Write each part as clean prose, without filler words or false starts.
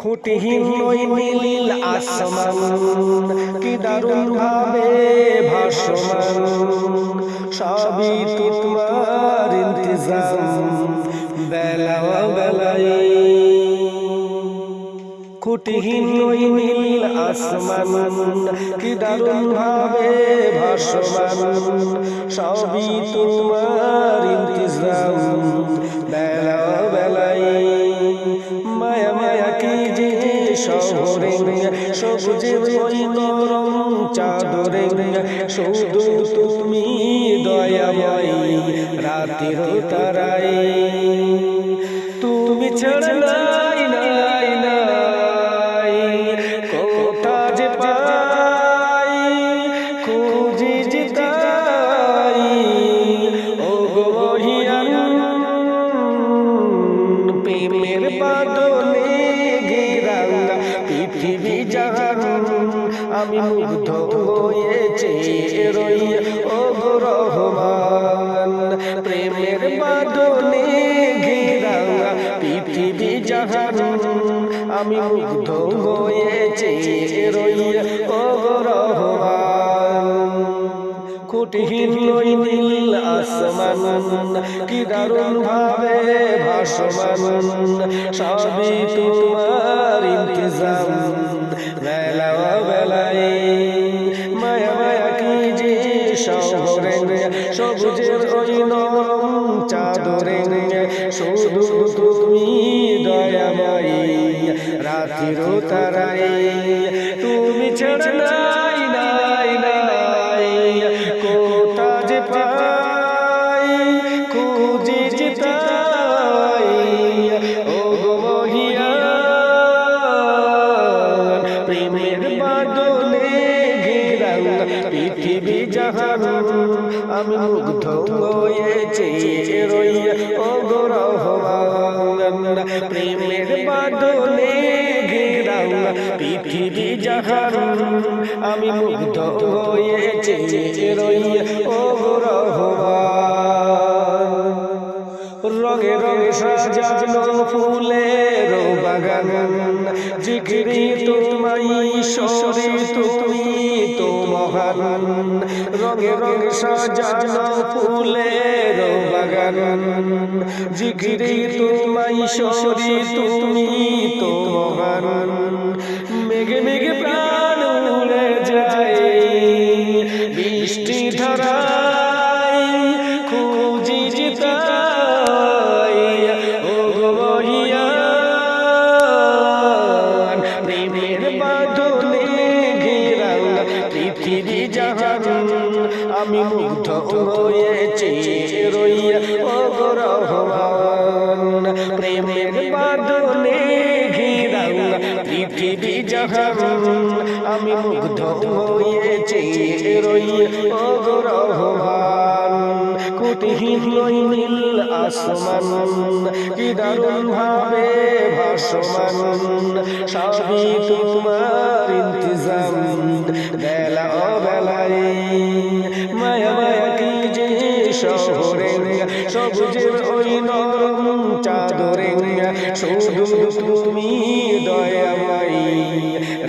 খুঁটিহীন ওই নীল আসমান কি দারুণ ভাবে ভাসমান, সবই তোমার ইন্তজাম বেলা বেলায়। খুঁটিহীন ওই নীল আসমান কি দারুণ ভাবে ভাসমান, সবই তোমার ইন্তজাম বেলা বেলায়। মায়া মায়া কি যে শহরে সবুজের ওই নরম চাদরে, শুধু তুমি দয়াময় রাতের তারায়। তুমি ছাড়া নাই নাই নাই কোথা যে পাই, খুঁজি যে তাই ও গো মহিয়ান। প্রেমের বাদলে ঘেরা পৃথিবী জাহান, আমি মুগ্ধ হয়েছি রই ও গো রহমান। প্রেমের বাদলে ঘেরা পৃথিবী জাহান, আমি মুগ্ধ হয়েছি রই ও গো রহমান। খুঁটিহীন ওই নীল আসমান কি দারুণ ভাবে ভাসমান, সবই তোমার ইন্তজাম বেলা বেলায়। মায়া মায়া কি যে শহরে সবুজের ওই নরম চাদরে, শুধু তুমি দয়াময় রাতের তারায়। তুমি ছাড়া নাই নাই নাই কোথা যে পাই, খুঁজি যে তাই ও গো মহিয়ান। প্রেমের বাদলে ঘেরা পৃথিবী জাহান, আমি মুগ্ধ হয়েছি রই ও গো রহমান। প্রেমের বাদলে ঘেরা পৃথিবী জাহান, আমি মুগ্ধ হয়েছি রই ও গো রহমান। রঙে রঙে সাজানো ফুলের বাগান, জিকিরি তোমায় ঈশ্বরে তুমি তো মহান। রঙে রঙে সাজানো ফুলের বাগান, জিকিরি তোমায় ঈশ্বরে তুমি তো মহান। মেঘে মেঘে প্রাণ উড়ে যায় বৃষ্টি ধারায়, খুঁজি যে তাই ও গো মহিয়ান। প্রেমের বাদলে ঘেরা পৃথিবী জাহান, আমি মুগ্ধ হয়েছি রই ও গো রহমান। প্রেমের বাদলে ঘেরা পৃথিবী জাহান, আমি মুগ্ধ হয়েছি রই ও গো রহমান। খুঁটিহীন ওই নীল আসমান কি দারুণ ভাবে ভাসমান, সবই তোমার ইন্তজাম বেলা বেলায়। মায়া মায়া কি যে শহরে সবুজের ওই নরম চাদরে, শুধু তুমি দয়াময়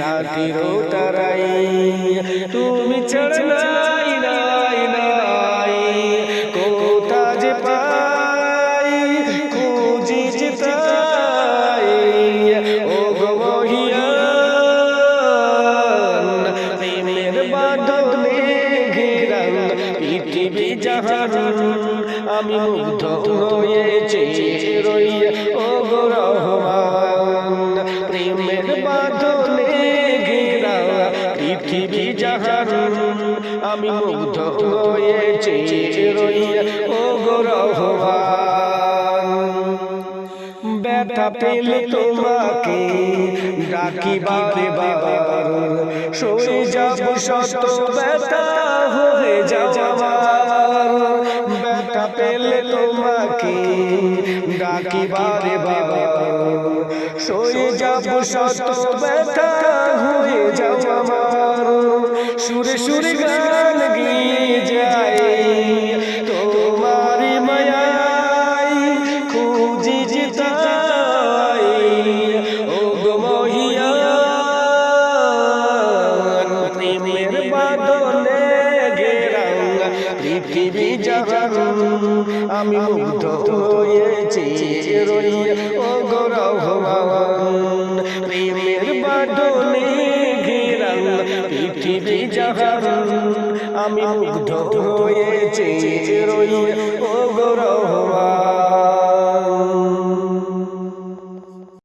রাতের তারায়। তুমি ছাড়া নাই নাই নাই কোথা যে পাই, খুঁজি যে তাই ও গো মহিয়ান। প্রেমের বাদলে ঘেরা পৃথিবী জাহান, আমি মুগ্ধ হয়েছি রই ও গো রহমান। প্রেমের বাদলে ঘেরা পৃথিবী জাহান, আমি মুগ্ধ হয়েছি রই ও গো রহমান। ব্যথা পেলে তোমাকে ডাকি বারে বার, সয়ে যাব শত ব্যথা হয়ে যাওয়ার। ব্যথা পেলে তোমাকে ডাকি বারে বার, সয়ে যাব শত ব্যথা হয়ে যাওয়ার। সুরে সুরে গান গিয়ে যায় তোমারি মায়ায়, খুঁজি যে তাই ও গো পৃথিবী জাহান আমি মুগ্ধ হয়েছি রইয়া ও গো রহমান প্রেমের বাঁধনে ঘেরা পৃথিবী জাহান আমি মুগ্ধ হয়েছি রইয়া ও গো রহমান